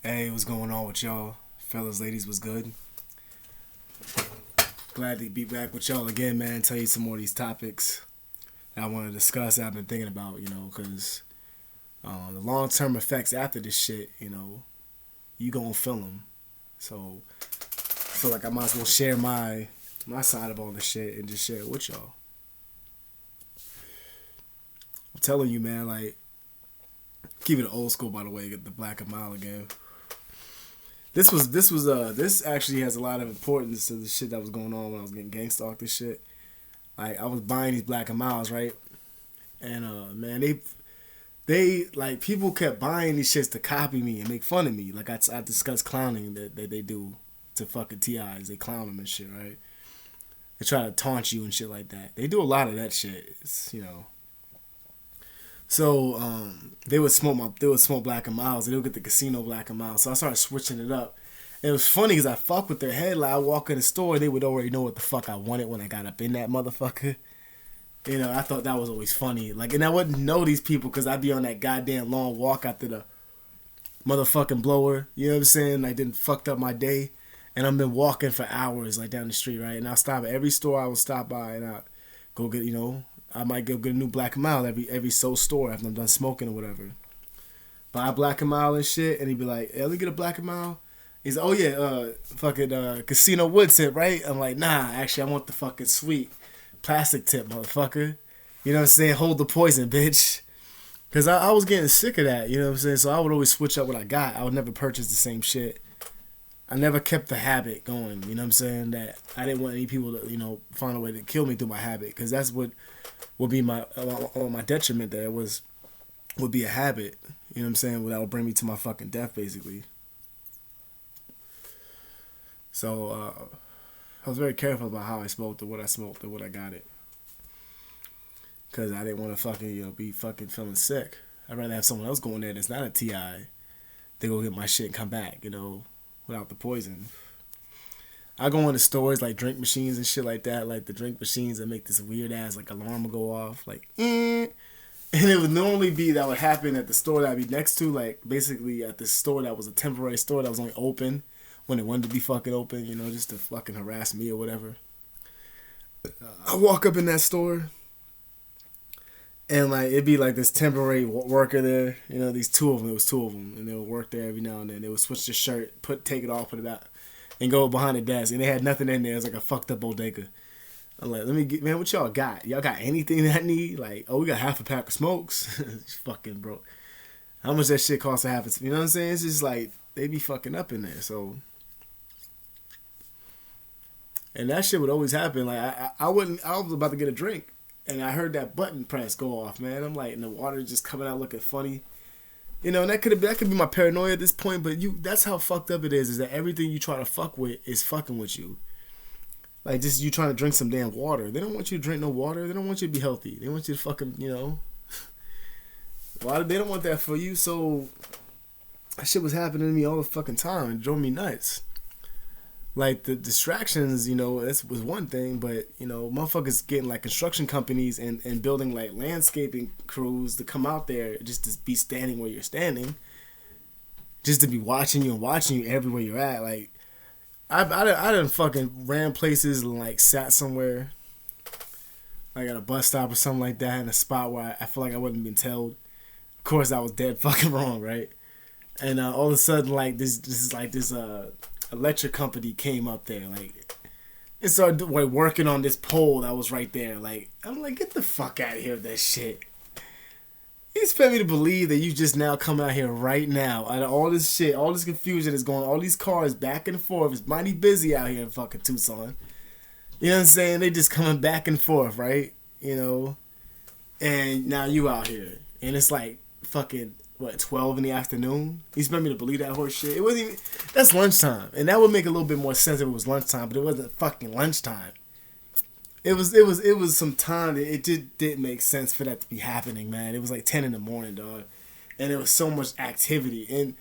Hey, what's going on with y'all? Fellas, ladies, what's good? Glad to be back with y'all again, man. Tell you some more of these topics that I want to discuss that I've been thinking about, because the long term effects after this shit, you gonna feel them. So I feel like I might as well share my side of all this shit and just share it with y'all. I'm telling you, man, like, keep it old school, by the way, get the black and mild again. This actually has a lot of importance to the shit that was going on when I was getting gang stalked and shit. Like, I was buying these black and miles, right? And man, they like, people kept buying these shits to copy me and make fun of me. Like, I discussed clowning that they do to fucking TIs. They clown them and shit, right? They try to taunt you and shit like that. They do a lot of that shit. So they would smoke black and miles. They would get the casino black and miles. So I started switching it up. And it was funny because I fuck with their head. Like, I walk in the store, they would already know what the fuck I wanted when I got up in that motherfucker. I thought that was always funny. Like, and I wouldn't know these people because I'd be on that goddamn long walk after the motherfucking blower. You know what I'm saying? Like, didn't fucked up my day. And I've been walking for hours, like, down the street, right? And I'll stop at every store I would stop by and I'll go get, I might go get a new black and mild every so store after I'm done smoking or whatever. Buy a black and mild and shit, and he'd be like, "Hey, let me get a black and mild." He's like, "Oh yeah, fucking casino wood tip, right?" I'm like, "Nah, actually, I want the fucking sweet plastic tip, motherfucker." You know what I'm saying? Hold the poison, bitch. Cause I was getting sick of that. You know what I'm saying? So I would always switch up what I got. I would never purchase the same shit. I never kept the habit going. You know what I'm saying? That I didn't want any people to find a way to kill me through my habit, because that's what would be my detriment. There would be a habit, you know what I'm saying, that would bring me to my fucking death, basically. So I was very careful about how I smoked or what I smoked or what I got it, because I didn't want to fucking be fucking feeling sick. I'd rather have someone else going there that's not a TI. They go get my shit and come back, without the poison. I go into stores like drink machines and shit like that, like the drink machines that make this weird ass like alarm go off, like and it would normally be that would happen at the store that I'd be next to, like basically at the store that was a temporary store that was only open when it wanted to be fucking open, just to fucking harass me or whatever. I walk up in that store and like it'd be like this temporary worker there, these two of them. It was two of them, and they would work there every now and then. They would switch the shirt, take it off, put it out, and go behind the desk, and they had nothing in there. It was like a fucked up bodega. I'm like, let me get, man, what y'all got? Y'all got anything that I need? Like, oh, we got half a pack of smokes. Fucking broke. How much that shit costs to half a, you know what I'm saying? It's just like, they be fucking up in there, so. And that shit would always happen. Like, I was about to get a drink, and I heard that button press go off, man. I'm like, and the water just coming out looking funny. And that could be my paranoia at this point, but that's how fucked up it is that everything you try to fuck with is fucking with you. Like, just you trying to drink some damn water. They don't want you to drink no water. They don't want you to be healthy. They want you to fucking, Why they don't want that for you? So that shit was happening to me all the fucking time. It drove me nuts. Like, the distractions, that was one thing, but, motherfuckers getting, like, construction companies and building, like, landscaping crews to come out there just to be standing where you're standing. Just to be watching you and watching you everywhere you're at. Like, I done fucking ran places and, like, sat somewhere, like, at a bus stop or something like that, in a spot where I feel like I wouldn't have been told. Of course, I was dead fucking wrong, right? And all of a sudden, like, this electric company came up there, like, and started working on this pole that was right there. Like, I'm like, get the fuck out of here with that shit. You expect me to believe that you just now come out here right now out of all this shit, all this confusion is going, all these cars back and forth. It's mighty busy out here in fucking Tucson. You know what I'm saying? They just coming back and forth, right? And now you out here, and it's like fucking 12 in the afternoon. You expect me to believe that horse shit? It wasn't even. That's lunchtime, and that would make a little bit more sense if it was lunchtime, but it wasn't fucking lunchtime. It was some time that it didn't make sense for that to be happening, man. It was like 10 in the morning, dog, and there was so much activity. And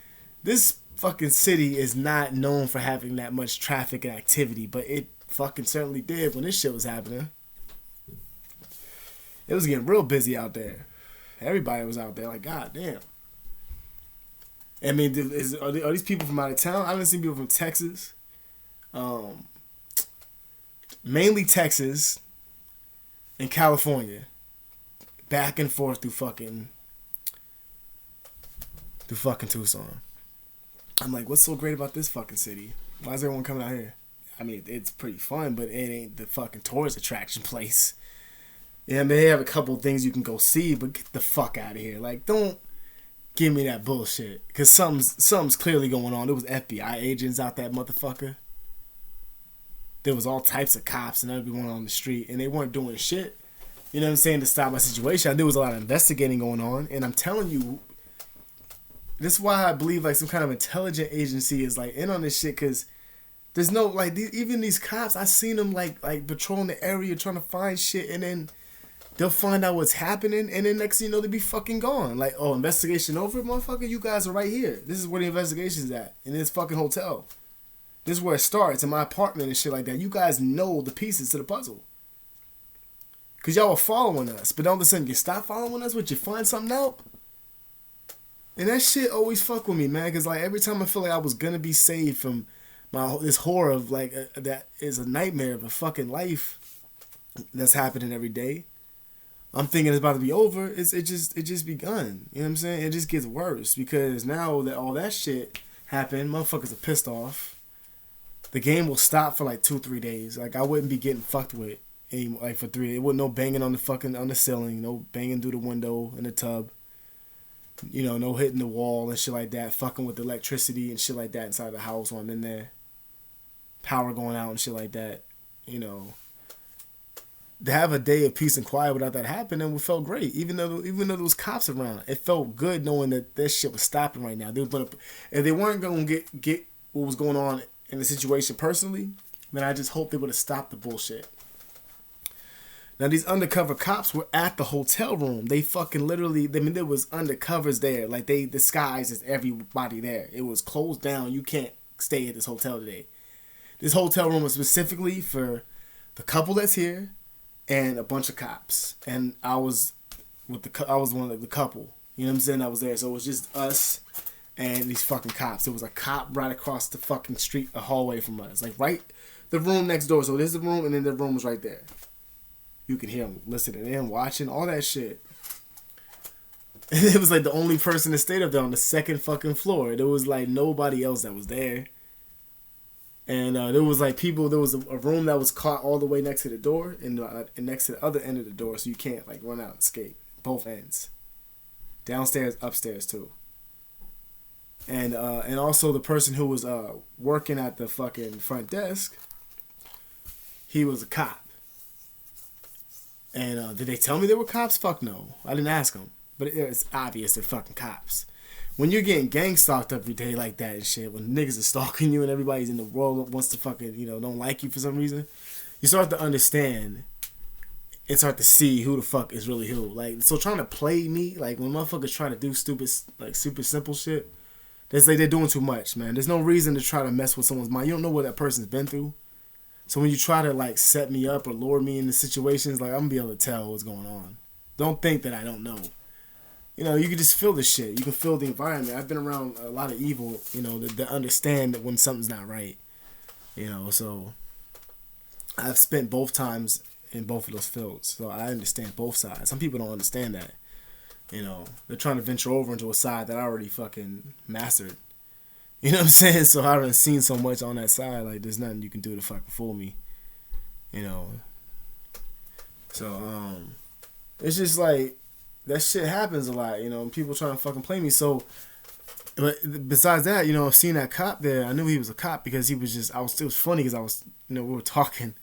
this fucking city is not known for having that much traffic and activity, but it fucking certainly did when this shit was happening. It was getting real busy out there. Everybody was out there, like, god damn. I mean, are these people from out of town? I haven't seen people from Texas. Mainly Texas and California. Back and forth through fucking Tucson. I'm like, what's so great about this fucking city? Why is everyone coming out here? I mean, it's pretty fun, but it ain't the fucking tourist attraction place. Yeah, I mean, they have a couple things you can go see, but get the fuck out of here. Like, don't give me that bullshit. Because something's clearly going on. There was FBI agents out that motherfucker. There was all types of cops and everyone on the street, and they weren't doing shit. You know what I'm saying? To stop my situation. There was a lot of investigating going on, and I'm telling you, this is why I believe like some kind of intelligent agency is like in on this shit, because there's no like even these cops. I seen them like patrolling the area trying to find shit, and then they'll find out what's happening, and then next thing you know, they be fucking gone. Like, oh, investigation over, motherfucker. You guys are right here. This is where the investigation's at in this fucking hotel. This is where it starts in my apartment and shit like that. You guys know the pieces to the puzzle. Because y'all were following us. But all of a sudden you stop following us. Would you find something out? And that shit always fuck with me, man. Because like every time I feel like I was going to be saved from this horror of like that is a nightmare of a fucking life that's happening every day. I'm thinking it's about to be over. It just begun. You know what I'm saying? It just gets worse. Because now that all that shit happened, motherfuckers are pissed off. The game will stop for like 2-3 days. Like I wouldn't be getting fucked with anymore. Like for 3 days, it wasn't no banging on the ceiling, no banging through the window in the tub. You know, no hitting the wall and shit like that. Fucking with the electricity and shit like that inside the house when I'm in there. Power going out and shit like that. You know, to have a day of peace and quiet without that happening, it felt great. Even though there was cops around, it felt good knowing that this shit was stopping right now. If they weren't gonna get what was going on in the situation personally, then I just hope they would have stopped the bullshit. Now these undercover cops were at the hotel room. They fucking literally, I mean, there was undercovers there. Like they disguised as everybody there. It was closed down. You can't stay at this hotel today. This hotel room was specifically for the couple that's here and a bunch of cops. And I was one of the couple. You know what I'm saying? I was there. So it was just us and these fucking cops. There was a cop right across the fucking street, a hallway from us. Like right, the room next door. So there's the room and then the room was right there. You can hear them listening in, watching, all that shit. And it was like the only person that stayed up there on the second fucking floor. There was like nobody else that was there. And there was like people, there was a room that was caught all the way next to the door and next to the other end of the door. So you can't like run out and escape. Both ends. Downstairs, upstairs too. And also the person who was working at the fucking front desk, he was a cop. And did they tell me they were cops? Fuck no. I didn't ask them. But it's obvious they're fucking cops. When you're getting gang stalked every day like that and shit, when niggas are stalking you and everybody's in the world wants to fucking, you know, don't like you for some reason, you start to understand and start to see who the fuck is really who. Like, so trying to play me, like when motherfuckers try to do stupid, like super simple shit, it's like they're doing too much, man. There's no reason to try to mess with someone's mind. You don't know what that person's been through. So when you try to like set me up or lure me into situations, like I'm gonna be able to tell what's going on. Don't think that I don't know. You know, you can just feel the shit. You can feel the environment. I've been around a lot of evil, you know, that understand that when something's not right. You know, so I've spent both times in both of those fields. So I understand both sides. Some people don't understand that. You know, they're trying to venture over into a side that I already fucking mastered. You know what I'm saying? So I haven't seen so much on that side. Like, there's nothing you can do to fucking fool me. You know. So, it's just like, that shit happens a lot, you know, and people trying to fucking play me. So, but besides that, you know, seeing that cop there, I knew he was a cop because he was just, it was funny because I was, you know, we were talking.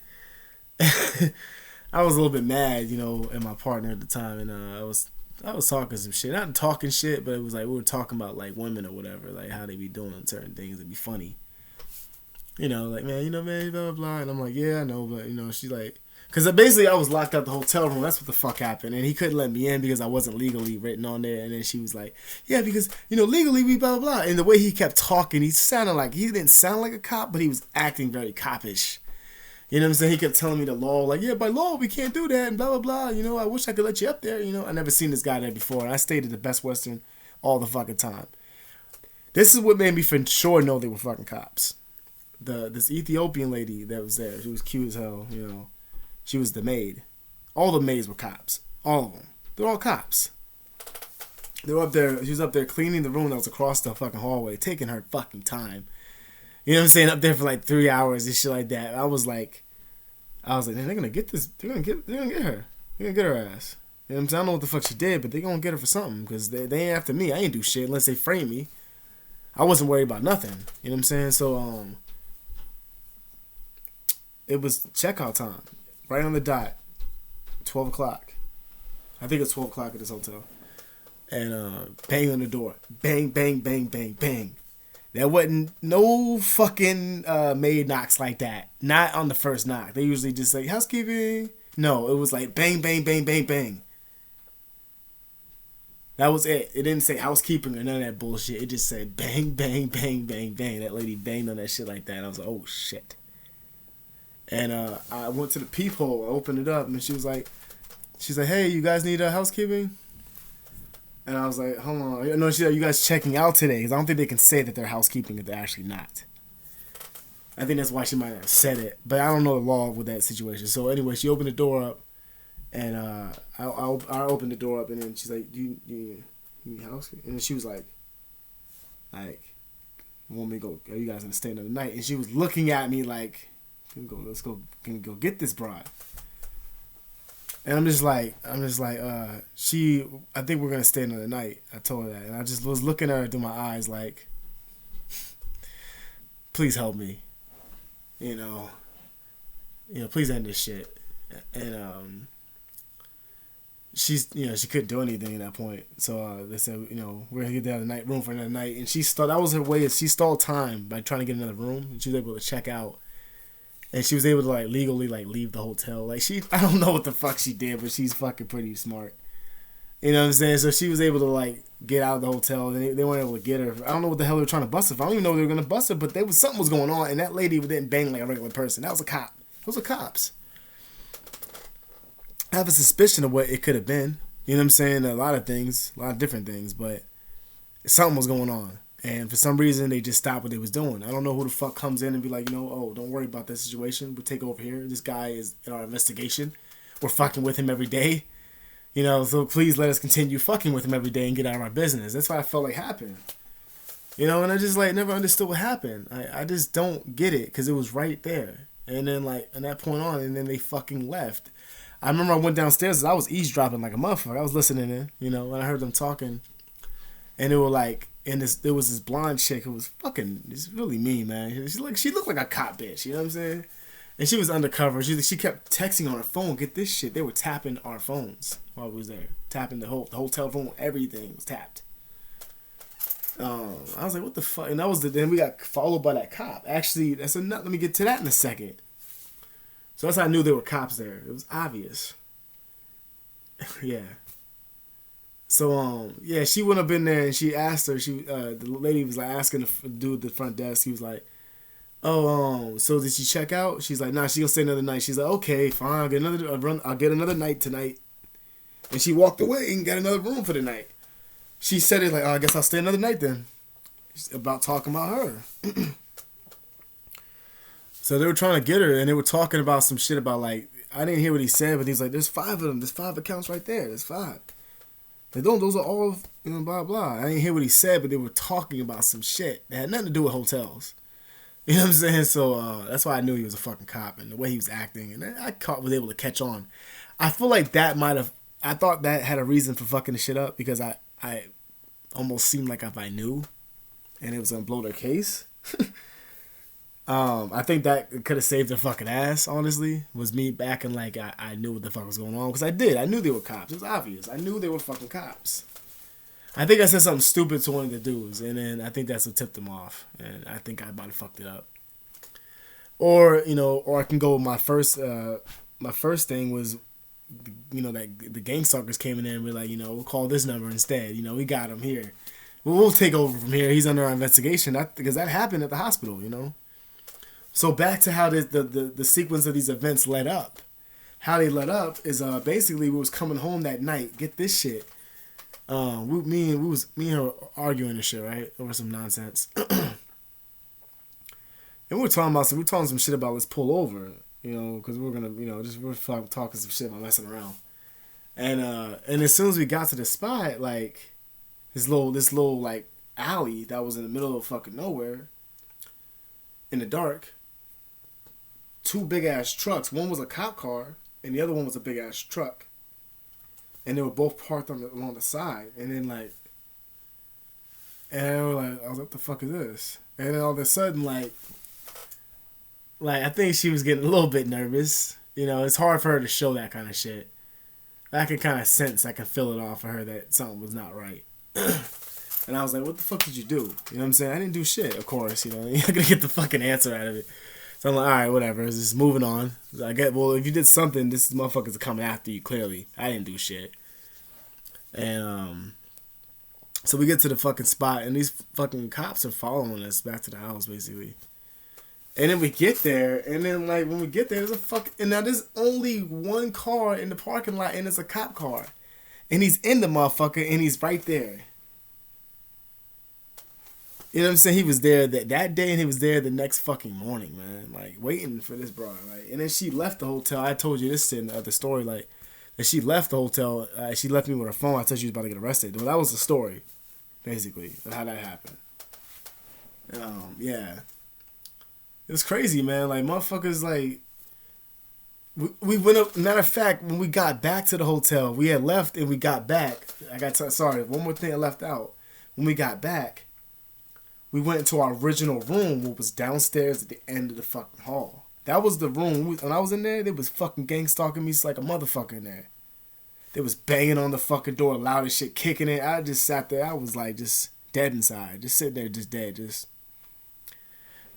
I was a little bit mad, you know, at my partner at the time, and I was talking some shit. Not talking shit, but it was like we were talking about like women or whatever, like how they be doing certain things. It'd be funny. You know, like, man, you know, man, blah, blah, blah. And I'm like, yeah, I know, but, you know, she's like, because basically I was locked out the hotel room. That's what the fuck happened. And he couldn't let me in because I wasn't legally written on there. And then she was like, yeah, because, you know, legally we blah, blah, blah. And the way he kept talking, he didn't sound like a cop, but he was acting very copish. You know what I'm saying? He kept telling me the law, like, yeah, by law, we can't do that, and blah, blah, blah. You know, I wish I could let you up there. You know, I never seen this guy there before. And I stayed at the Best Western all the fucking time. This is what made me for sure know they were fucking cops. This Ethiopian lady that was there, she was cute as hell, you know. She was the maid. All the maids were cops. All of them. They're all cops. They were up there. She was up there cleaning the room that was across the fucking hallway, taking her fucking time. You know what I'm saying? Up there for like 3 hours and shit like that. I was like, man, they're gonna get this. They're gonna get her. They're gonna get her ass. You know what I'm saying? I don't know what the fuck she did, but they gonna get her for something because they ain't after me. I ain't do shit unless they frame me. I wasn't worried about nothing. You know what I'm saying? So it was checkout time, right on the dot, 12 o'clock. I think it's 12 o'clock at this hotel. And bang on the door, bang, bang, bang, bang, bang. There wasn't no fucking maid knocks like that. Not on the first knock. They usually just say housekeeping. No, it was like bang, bang, bang, bang, bang. That was it. It didn't say housekeeping or none of that bullshit. It just said bang, bang, bang, bang, bang. That lady banged on that shit like that. And I was like, oh shit. And I went to the peephole. I opened it up, and she's like, hey, you guys need housekeeping? And I was like, hold on. No, she's like, you guys checking out today? Because I don't think they can say that they're housekeeping if they're actually not. I think that's why she might have said it. But I don't know the law with that situation. So anyway, she opened the door up. And I opened the door up. And then she's like, do you need housekeeping? And she was like, want me to go? Are you guys going to stay another night? And she was looking at me like, can we go get this broad? And I'm just like, I think we're gonna stay another night. I told her that, and I just was looking at her through my eyes, like, please help me, you know, please end this shit. And she's, she couldn't do anything at that point. So they said, we're gonna get the other night room for another night, and that was her way. She stalled time by trying to get another room, and she was able to check out. And she was able to, like, legally, like, leave the hotel. Like, I don't know what the fuck she did, but she's fucking pretty smart. You know what I'm saying? So she was able to, like, get out of the hotel. And they weren't able to get her. I don't know what the hell they were trying to bust her for. I don't even know they were going to bust her, but something was going on. And that lady didn't bang like a regular person. That was a cop. Those were cops. I have a suspicion of what it could have been. You know what I'm saying? A lot of things. A lot of different things. But something was going on. And for some reason, they just stopped what they was doing. I don't know who the fuck comes in and be like, oh, don't worry about that situation. We'll take over here. This guy is in our investigation. We're fucking with him every day. So please let us continue fucking with him every day and get out of our business. That's what I felt like happened. And I just, like, never understood what happened. I just don't get it because it was right there. And then, like, from that point on, and then they fucking left. I remember I went downstairs and I was eavesdropping like a motherfucker. I was listening in, and I heard them talking. And they were like, there was this blonde chick who was fucking, it's really mean, man. She looked like a cop bitch, you know what I'm saying? And she was undercover. She kept texting on her phone. Get this shit. They were tapping our phones while we was there. Tapping the hotel phone. Everything was tapped. I was like, what the fuck? And then we got followed by that cop. Actually, let me get to that in a second. So that's how I knew there were cops there. It was obvious. Yeah. So, she went up in there and she asked her, the lady was like asking the dude at the front desk, he was like, oh, so did she check out? She's like, nah, she gonna stay another night. She's like, okay, fine, I'll get another night tonight. And she walked away and got another room for the night. She said it like, I guess I'll stay another night then. She's about talking about her. So they were trying to get her and they were talking about some shit about, like, I didn't hear what he said, but he's like, there's 5 of them. There's 5 accounts right there. There's 5. Those are all, blah, blah. I didn't hear what he said, but they were talking about some shit that had nothing to do with hotels. You know what I'm saying? So that's why I knew he was a fucking cop and the way he was acting. And I was able to catch on. I feel like I thought that had a reason for fucking the shit up because I almost seemed like if I knew and it was going to blow their case. I think that could have saved their fucking ass, honestly, was me backing like I knew what the fuck was going on. Because I did. I knew they were cops. It was obvious. I knew they were fucking cops. I think I said something stupid to one of the dudes, and then I think that's what tipped them off. And I think I about to fucked it up. Or I can go with my first thing was, that the gang stalkers came in there and were like, we'll call this number instead. We got him here. We'll take over from here. He's under our investigation. Because that happened at the hospital, So back to how the sequence of these events led up. How they led up is basically we was coming home that night. Get this shit. Me and her were arguing and shit, right, over some nonsense. And we were talking some shit about let's pull over, because we were gonna, we're talking some shit about messing around. And as soon as we got to the spot, like this little like alley that was in the middle of fucking nowhere, in the dark, two big ass trucks. One was a cop car, and the other one was a big ass truck. And they were both parked along the side. And then and I was like, what the fuck is this? And then all of a sudden, like I think she was getting a little bit nervous. It's hard for her to show that kind of shit. I can kind of sense, I can feel it off of her that something was not right. And I was like, what the fuck did you do? You know what I'm saying? I didn't do shit, of course. You're not going to get the fucking answer out of it. So I'm like, all right, whatever. Just moving on. Well, if you did something, this motherfuckers are coming after you, clearly. I didn't do shit. And so we get to the fucking spot, and these fucking cops are following us back to the house, basically. And then we get there, and then when we get there, and now there's only one car in the parking lot, and it's a cop car. And he's in the motherfucker, and he's right there. You know what I'm saying? He was there that day, and he was there the next fucking morning, man. Waiting for this broad, And then she left the hotel. I told you this in the other story, that she left the hotel. She left me with her phone. I said she was about to get arrested. Well, that was the story, basically, of how that happened. Yeah. It was crazy, man. Motherfuckers, we went up. Matter of fact, when we got back to the hotel, we had left and we got back. Sorry, one more thing I left out. When we got back, we went into our original room, which was downstairs at the end of the fucking hall. That was the room. When I was in there, they was fucking gang stalking me like a motherfucker in there. They was banging on the fucking door, loud as shit, kicking it. I just sat there. I was just dead inside, just sitting there, just dead, just.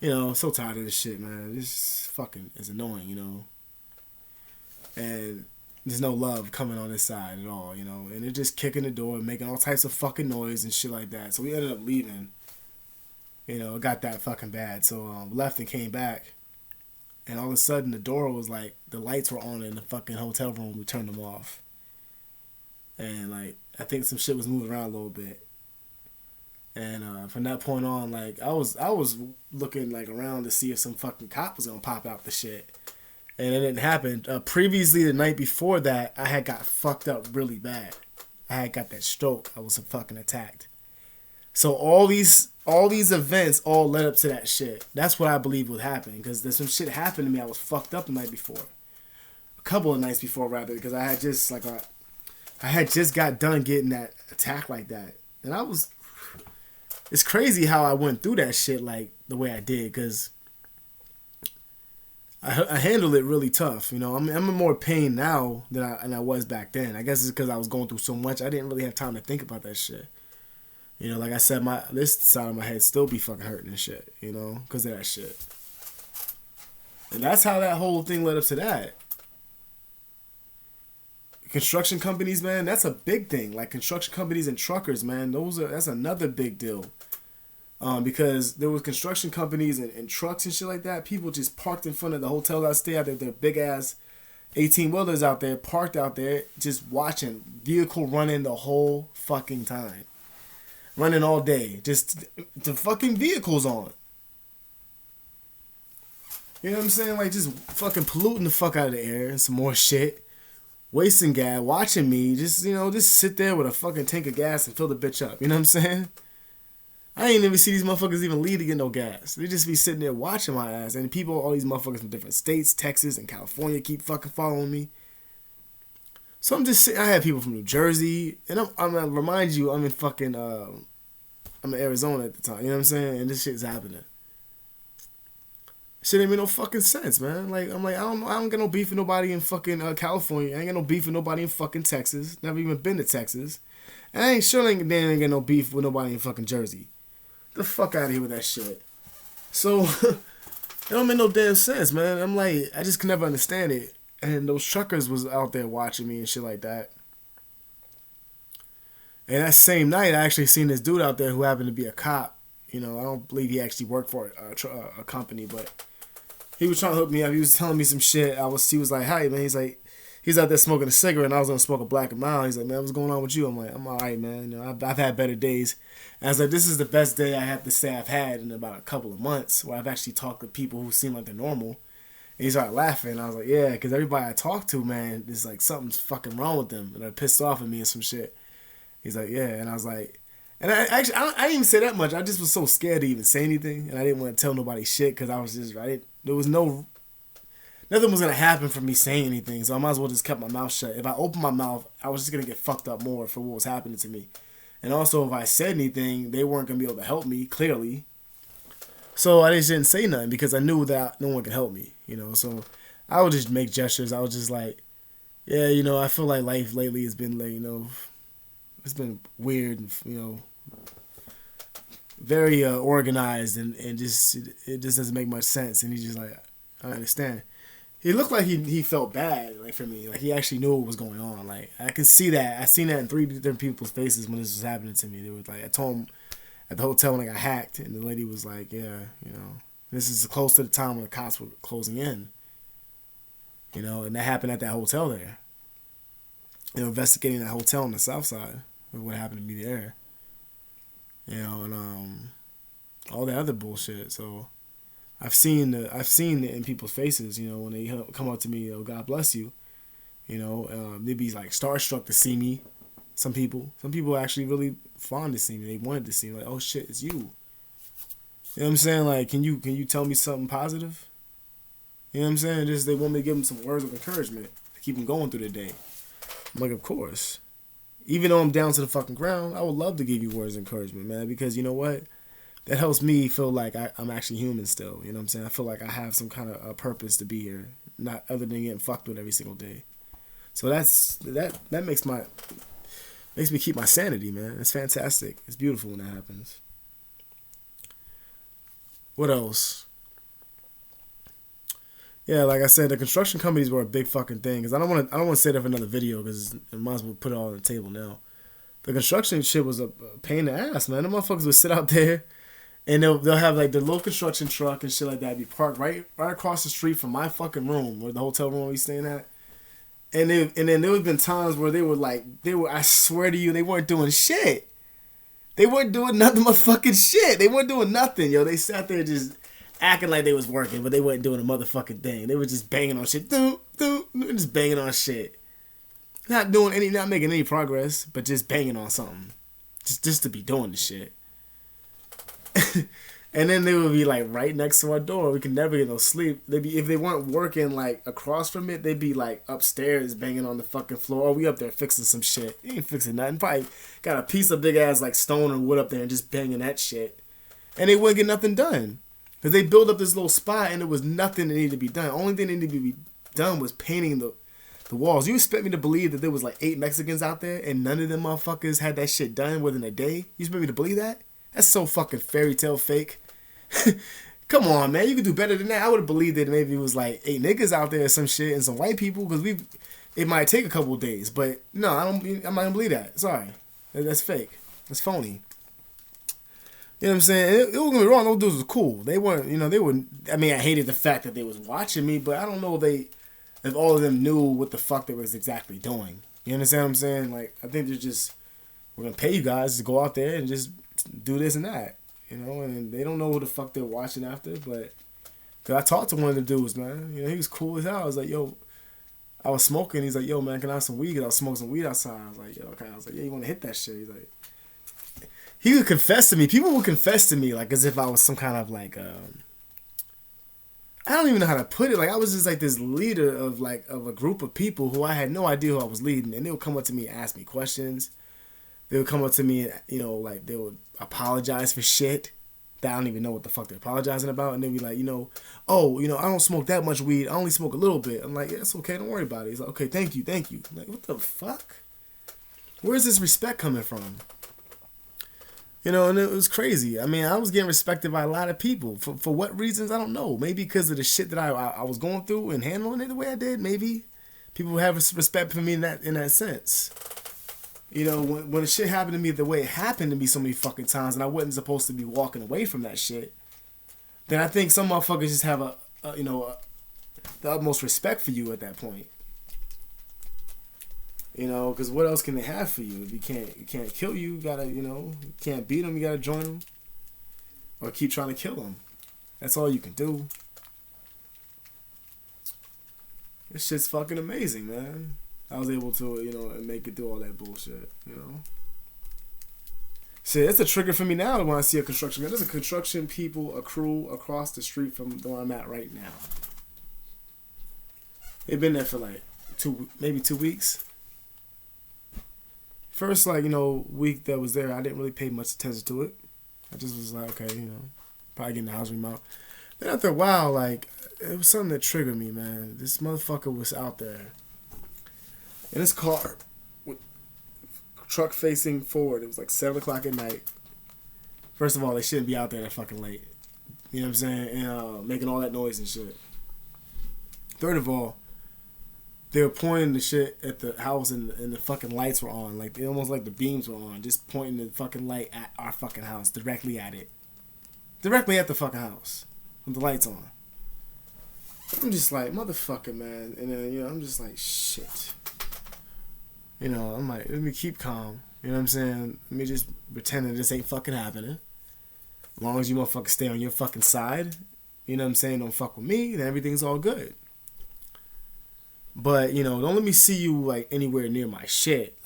So tired of this shit, man. This fucking is annoying, And there's no love coming on this side at all, And they're just kicking the door and making all types of fucking noise and shit like that. So we ended up leaving. It got that fucking bad. So left and came back. And all of a sudden the door was the lights were on in the fucking hotel room. We turned them off. And I think some shit was moving around a little bit. And from that point on, I was looking around to see if some fucking cop was gonna pop out the shit, and it didn't happen. Previously, the night before that, I had got fucked up really bad. I had got that stroke. I was fucking attacked. So all these events all led up to that shit. That's what I believe would happen, because there's some shit happened to me. I was fucked up the night before, a couple of nights before rather, because I had just I had just got done getting that attack like that, and I was. It's crazy how I went through that shit the way I did, because I handled it really tough. I'm in more pain now than I was back then. I guess it's because I was going through so much. I didn't really have time to think about that shit. Like I said, this side of my head still be fucking hurting and shit. Because of that shit. And that's how that whole thing led up to that. Construction companies, man, that's a big thing. Construction companies and truckers, man, that's another big deal. Because there was construction companies and trucks and shit like that. People just parked in front of the hotels I stay at. Their big ass 18-wheelers out there, parked out there, just watching. Vehicle running the whole fucking time. Running all day. Just the fucking vehicles on. You know what I'm saying? Just fucking polluting the fuck out of the air and some more shit. Wasting gas, watching me, just sit there with a fucking tank of gas and fill the bitch up. You know what I'm saying? I ain't never see these motherfuckers even leave to get no gas. They just be sitting there watching my ass. And all these motherfuckers from different states, Texas and California, keep fucking following me. So I'm just sitting, I had people from New Jersey. And I'm gonna remind you, I'm in Arizona at the time. You know what I'm saying? And this shit's happening. Shit ain't make no fucking sense, man. I don't get no beef with nobody in fucking California. I ain't got no beef with nobody in fucking Texas. Never even been to Texas. And I ain't ain't got no beef with nobody in fucking Jersey. Get the fuck out of here with that shit. So, it don't make no damn sense, man. I just can never understand it. And those truckers was out there watching me and shit like that. And that same night, I actually seen this dude out there who happened to be a cop. I don't believe he actually worked for a company, but he was trying to hook me up. He was telling me some shit. He was like, "Hi, man." He's like, He's out there smoking a cigarette, and I was gonna smoke a Black and Mild. He's like, man, what's going on with you? I'm like, I'm all right, man. You know, I've had better days. And I was like, this is the best day I have to say I've had in about a couple of months, where I've actually talked to people who seem like they're normal. And he started laughing. I was like, yeah, because everybody I talk to, man, is like something's fucking wrong with them, and they're pissed off at me and some shit. He's like, yeah, and I was like, and I didn't even say that much. I just was so scared to even say anything, and I didn't want to tell nobody shit because I was just there was nothing was gonna happen from me saying anything, so I might as well just kept my mouth shut. If I opened my mouth, I was just gonna get fucked up more for what was happening to me, and also if I said anything, they weren't gonna be able to help me clearly. So I just didn't say nothing because I knew that no one could help me, you know. So I would just make gestures. I was just like, yeah, you know, I feel like life lately has been like, you know, it's been weird, and, you know, very organized, and just it just doesn't make much sense. And he's just like, I understand. He looked like he felt bad, like, for me. Like, he actually knew what was going on. Like, I could see that. I seen that in 3 different people's faces when this was happening to me. They was like, I told him at the hotel when I got hacked, and the lady was like, yeah, you know, this is close to the time when the cops were closing in. You know, and that happened at that hotel there. They were investigating that hotel on the south side with what happened to me there. You know, and all that other bullshit. So I've seen it in people's faces, you know, when they come up to me, oh, God bless you. You know, they'd be like starstruck to see me. Some people are actually really fond to see me. They wanted to see me, like, oh shit, it's you. You know what I'm saying? Like, can you tell me something positive? You know what I'm saying? Just they want me to give them some words of encouragement to keep them going through the day. I'm like, of course. Even though I'm down to the fucking ground, I would love to give you words of encouragement, man, because you know what? That helps me feel like I'm actually human still. You know what I'm saying? I feel like I have some kind of a purpose to be here, not other than getting fucked with every single day. So that makes me keep my sanity, man. It's fantastic. It's beautiful when that happens. What else? Yeah, like I said, the construction companies were a big fucking thing. Cause I don't want to say that for another video, because I might as well put it all on the table now. The construction shit was a pain in the ass, man. The motherfuckers would sit out there, and they'll have like the little construction truck and shit like that be parked right across the street from my fucking room, where the hotel room we staying at. And then there would been times where they were I swear to you, they weren't doing shit. They weren't doing nothing but fucking shit. They weren't doing nothing, yo. They sat there just acting like they was working, but they wasn't doing a motherfucking thing. They were just banging on shit. Just banging on shit. Not making any progress, but just banging on something. Just to be doing the shit. And then they would be like right next to our door. We could never get no sleep. If they weren't working like across from it, they'd be like upstairs banging on the fucking floor. Oh, we up there fixing some shit. You ain't fixing nothing. Probably got a piece of big ass like stone or wood up there and just banging that shit. And they wouldn't get nothing done. Because they built up this little spot and there was nothing that needed to be done. Only thing that needed to be done was painting the walls. You expect me to believe that there was like 8 Mexicans out there and none of them motherfuckers had that shit done within a day? You expect me to believe that? That's so fucking fairy tale fake. Come on, man. You could do better than that. I would have believed that maybe it was like 8 niggas out there or some shit and some white people, because it might take a couple of days. But no, I'm not gonna believe that. Sorry. That's fake. That's phony. You know what I'm saying? It don't get me wrong, those dudes was cool. They weren't, I mean, I hated the fact that they was watching me, but I don't know if all of them knew what the fuck they was exactly doing. You understand what I'm saying? Like, I think we're gonna pay you guys to go out there and just do this and that. You know, and they don't know who the fuck they're watching after, but cause I talked to one of the dudes, man. You know, he was cool as hell. I was like, yo, I was smoking. He's like, yo, man, can I have some weed? Cause I was smoking some weed outside. I was like, yo, okay. I was like, yeah, you want to hit that shit? He's like, he would confess to me. People would confess to me like as if I was some kind of like, I don't even know how to put it. Like, I was just like this leader of a group of people who I had no idea who I was leading, and they would come up to me and ask me questions. They would come up to me and, like, they would apologize for shit that I don't even know what the fuck they're apologizing about. And they'd be like, I don't smoke that much weed. I only smoke a little bit. I'm like, yeah, it's okay. Don't worry about it. He's like, okay, thank you. I'm like, what the fuck? Where's this respect coming from? And it was crazy. I mean, I was getting respected by a lot of people. For what reasons, I don't know. Maybe because of the shit that I was going through and handling it the way I did. Maybe people have respect for me in that sense. When the shit happened to me the way it happened to me so many fucking times, and I wasn't supposed to be walking away from that shit, then I think some motherfuckers just have the utmost respect for you at that point. You know, because what else can they have for you? If you can't kill you, you gotta, you can't beat them, you gotta join them. Or keep trying to kill them. That's all you can do. This shit's fucking amazing, man. I was able to, make it through all that bullshit, Shit, it's a trigger for me now when I see a construction. There's a construction people, a crew across the street from where I'm at right now. They've been there for like maybe 2 weeks. First, week that was there, I didn't really pay much attention to it. I just was like, okay, probably getting the house remodeled. Then after a while, it was something that triggered me, man. This motherfucker was out there in his car with truck facing forward. It was like 7 o'clock at night. First of all, they shouldn't be out there that fucking late. You know what I'm saying? And making all that noise and shit. Third of all, they were pointing the shit at the house and the fucking lights were on. They almost like the beams were on. Just pointing the fucking light at our fucking house. Directly at it. Directly at the fucking house. With the lights on. I'm just like, motherfucker, man. And then, I'm just like, shit. I'm like, let me keep calm. You know what I'm saying? Let me just pretend that this ain't fucking happening. As long as you motherfuckers stay on your fucking side. You know what I'm saying? Don't fuck with me. Then everything's all good. But, don't let me see you, anywhere near my shit,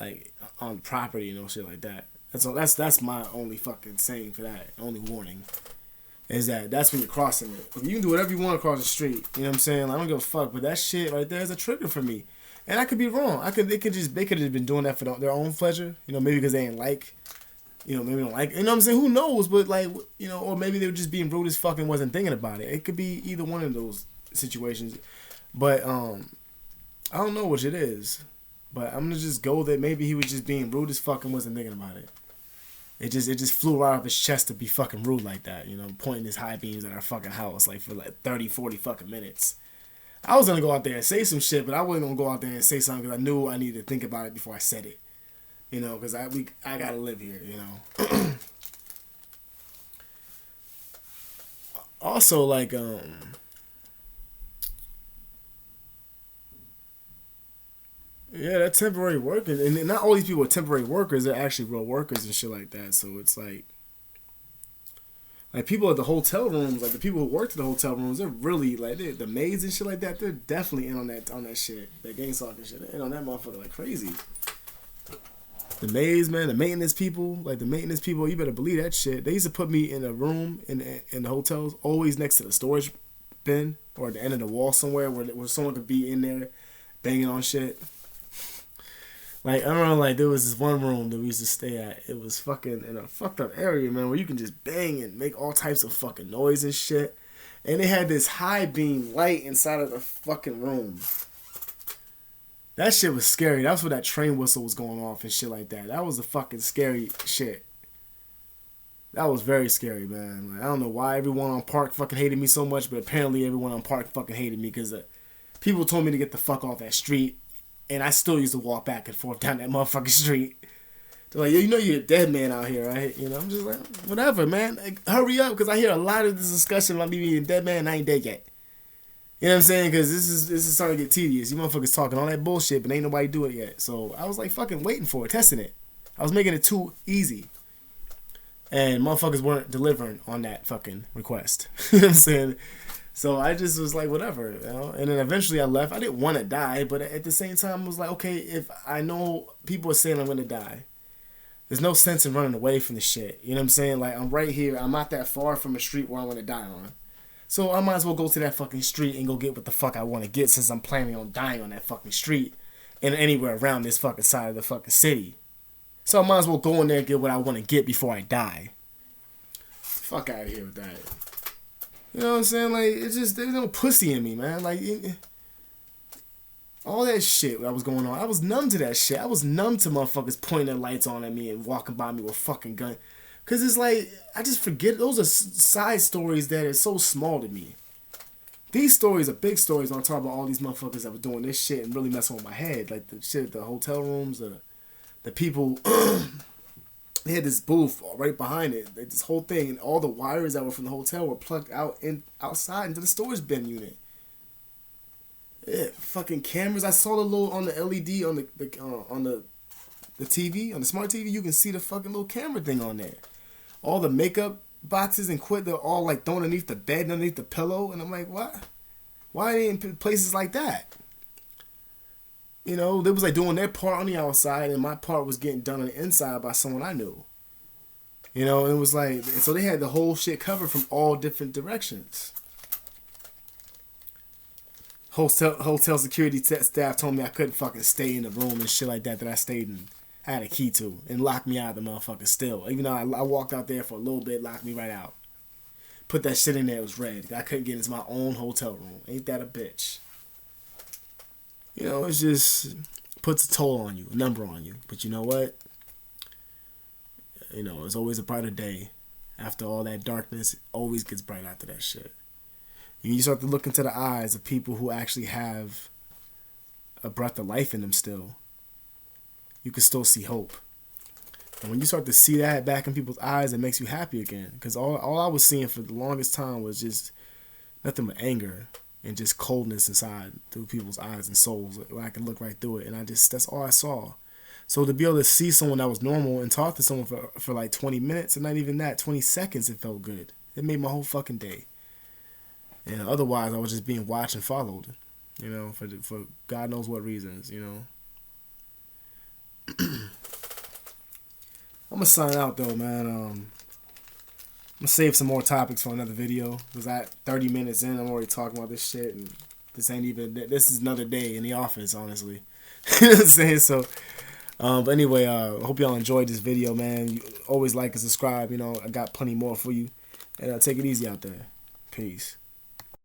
on the property, shit like that. That's my only fucking saying for that, only warning, is that's when you're crossing it. You can do whatever you want across the street, you know what I'm saying? I don't give a fuck, but that shit right there is a trigger for me. And I could be wrong. They could have been doing that for their own pleasure, maybe because they ain't maybe don't like, you know what I'm saying? Who knows? But, or maybe they were just being rude as fuck and wasn't thinking about it. It could be either one of those situations. But, I don't know which it is, but I'm gonna just go that maybe he was just being rude as fuck and wasn't thinking about it. It just flew right off his chest to be fucking rude like that, pointing his high beams at our fucking house for 30, 40 fucking minutes. I was gonna go out there and say some shit, but I wasn't gonna go out there and say something because I knew I needed to think about it before I said it, because I gotta live here, Also, yeah, that temporary workers, and not all these people are temporary workers. They're actually real workers and shit like that. So it's like people at the hotel rooms, the people who worked at the hotel rooms, they're really the maids and shit like that. They're definitely in on that shit, that gang stalking shit. They're in on that motherfucker like crazy. The maids, man, the maintenance people, you better believe that shit. They used to put me in a room in the hotels, always next to the storage bin or at the end of the wall somewhere where someone could be in there banging on shit. I remember, there was this one room that we used to stay at. It was fucking in a fucked up area, man, where you can just bang and make all types of fucking noise and shit. And they had this high beam light inside of the fucking room. That shit was scary. That's where that train whistle was going off and shit like that. That was a fucking scary shit. That was very scary, man. I don't know why everyone on Park fucking hated me so much, but apparently everyone on Park fucking hated me because people told me to get the fuck off that street. And I still used to walk back and forth down that motherfucking street. They're like, you're a dead man out here, right? I'm just like, whatever, man. Hurry up, because I hear a lot of this discussion about me being a dead man and I ain't dead yet. You know what I'm saying? Because this is starting to get tedious. You motherfuckers talking all that bullshit, but ain't nobody do it yet. So I was fucking waiting for it, testing it. I was making it too easy. And motherfuckers weren't delivering on that fucking request. You know what I'm saying? So I just was like, whatever, And then eventually I left. I didn't want to die, but at the same time, I was like, okay, if I know people are saying I'm going to die, there's no sense in running away from the shit. You know what I'm saying? I'm right here. I'm not that far from a street where I'm going to die on. So I might as well go to that fucking street and go get what the fuck I want to get since I'm planning on dying on that fucking street and anywhere around this fucking side of the fucking city. So I might as well go in there and get what I want to get before I die. Fuck out of here with that. You know what I'm saying? It's just, there's no pussy in me, man. All that shit that was going on, I was numb to that shit. I was numb to motherfuckers pointing their lights on at me and walking by me with a fucking gun. Because it's I just forget, those are side stories that are so small to me. These stories are big stories on top of all these motherfuckers that were doing this shit and really messing with my head. The shit at the hotel rooms, the people... They had this booth right behind it, this whole thing, and all the wires that were from the hotel were plugged outside into the storage bin unit. Yeah, fucking cameras. I saw the little on the LED on the TV, on the smart TV. You can see the fucking little camera thing on there. All the makeup boxes and quit. They're all like thrown underneath the bed, underneath the pillow, and I'm like, what? Why are they in places like that? You know, they was like doing their part on the outside, and my part was getting done on the inside by someone I knew. You know, it was like, so they had the whole shit covered from all different directions. Hotel security staff told me I couldn't fucking stay in the room and shit like that I stayed in. I had a key to, and locked me out of the motherfucker still. Even though I walked out there for a little bit, locked me right out. Put that shit in there, it was red. I couldn't get into my own hotel room. Ain't that a bitch? You know, it's just puts a toll on you, a number on you. But you know what? You know, it's always a brighter day. After all that darkness, it always gets bright after that shit. And you start to look into the eyes of people who actually have a breath of life in them still. You can still see hope. And when you start to see that back in people's eyes, it makes you happy again. Because all I was seeing for the longest time was just nothing but anger and just coldness inside through people's eyes and souls. Where I can look right through it. And that's all I saw. So to be able to see someone that was normal and talk to someone for like 20 minutes, and not even that, 20 seconds, it felt good. It made my whole fucking day. And otherwise, I was just being watched and followed, you know, for God knows what reasons, you know. I'm gonna sign out though, man. I'm gonna save some more topics for another video, because 30 minutes in, I'm already talking about this shit, and this is another day in the office, honestly. You know what I'm saying? So, but anyway, hope y'all enjoyed this video, man. You always like and subscribe. You know, I got plenty more for you, and take it easy out there. Peace.